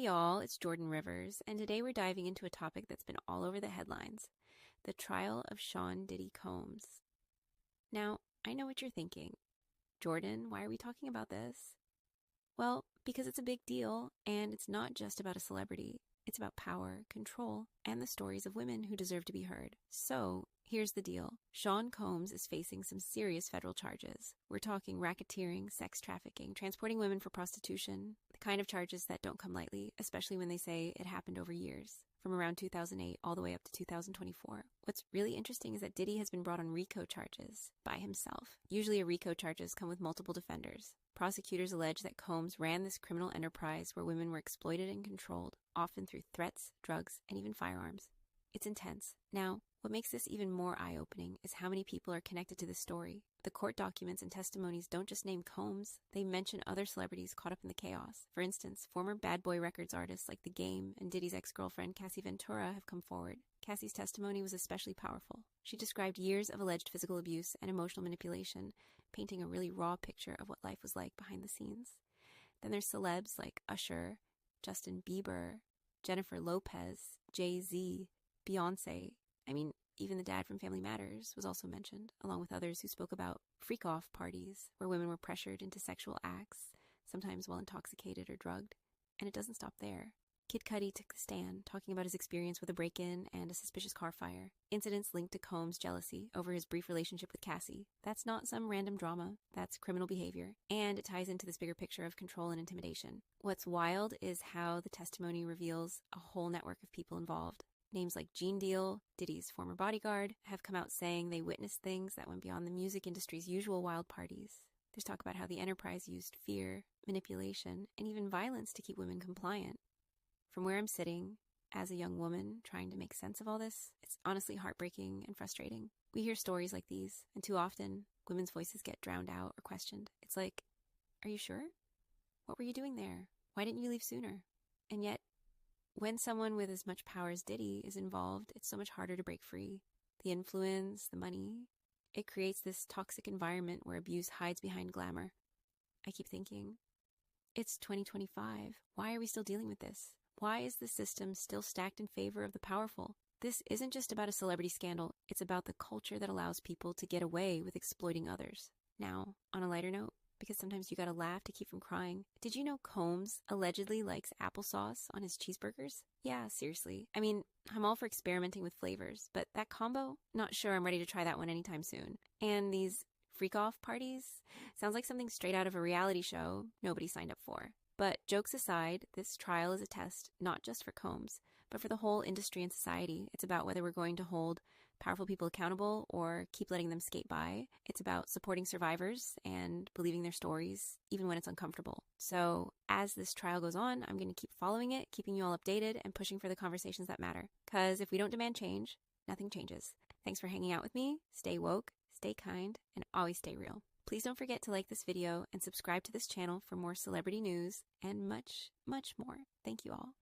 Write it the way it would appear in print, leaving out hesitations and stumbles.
y'all, it's Jordan Rivers, and today we're diving into a topic that's been all over the headlines, the trial of Sean Diddy Combs. Now, I know what you're thinking. Jordan, why are we talking about this? Well, because it's a big deal, and it's not just about a celebrity. It's about power, control, and the stories of women who deserve to be heard. So, here's the deal. Sean Combs is facing some serious federal charges. We're talking racketeering, sex trafficking, transporting women for prostitution, the kind of charges that don't come lightly, especially when they say it happened over years, from around 2008 all the way up to 2024. What's really interesting is that Diddy has been brought on RICO charges by himself. Usually RICO charges come with multiple defenders. Prosecutors allege that Combs ran this criminal enterprise where women were exploited and controlled, often through threats, drugs, and even firearms. It's intense. Now, what makes this even more eye-opening is how many people are connected to this story. The court documents and testimonies don't just name Combs, they mention other celebrities caught up in the chaos. For instance, former Bad Boy Records artists like The Game and Diddy's ex-girlfriend Cassie Ventura have come forward. Cassie's testimony was especially powerful. She described years of alleged physical abuse and emotional manipulation, painting a really raw picture of what life was like behind the scenes. Then there's celebs like Usher, Justin Bieber, Jennifer Lopez, Jay-Z, Beyonce. I mean, even the dad from Family Matters was also mentioned, along with others who spoke about freak-off parties where women were pressured into sexual acts, sometimes while intoxicated or drugged. And it doesn't stop there. Kid Cudi took the stand, talking about his experience with a break-in and a suspicious car fire. Incidents linked to Combs' jealousy over his brief relationship with Cassie. That's not some random drama. That's criminal behavior. And it ties into this bigger picture of control and intimidation. What's wild is how the testimony reveals a whole network of people involved. Names like Gene Deal, Diddy's former bodyguard, have come out saying they witnessed things that went beyond the music industry's usual wild parties. There's talk about how the enterprise used fear, manipulation, and even violence to keep women compliant. From where I'm sitting, as a young woman trying to make sense of all this, it's honestly heartbreaking and frustrating. We hear stories like these, and too often, women's voices get drowned out or questioned. It's like, are you sure? What were you doing there? Why didn't you leave sooner? And yet, when someone with as much power as Diddy is involved, it's so much harder to break free. The influence, the money, it creates this toxic environment where abuse hides behind glamour. I keep thinking, it's 2025. Why are we still dealing with this? Why is the system still stacked in favor of the powerful? This isn't just about a celebrity scandal. It's about the culture that allows people to get away with exploiting others. Now, on a lighter note, because sometimes you gotta laugh to keep from crying, did you know Combs allegedly likes applesauce on his cheeseburgers? Yeah, seriously. I mean, I'm all for experimenting with flavors, but that combo? Not sure I'm ready to try that one anytime soon. And these freak-off parties? Sounds like something straight out of a reality show nobody signed up for. But jokes aside, this trial is a test not just for Combs, but for the whole industry and society. It's about whether we're going to hold powerful people accountable or keep letting them skate by. It's about supporting survivors and believing their stories, even when it's uncomfortable. So as this trial goes on, I'm going to keep following it, keeping you all updated, and pushing for the conversations that matter. Because if we don't demand change, nothing changes. Thanks for hanging out with me. Stay woke, stay kind, and always stay real. Please don't forget to like this video and subscribe to this channel for more celebrity news and much, much more. Thank you all.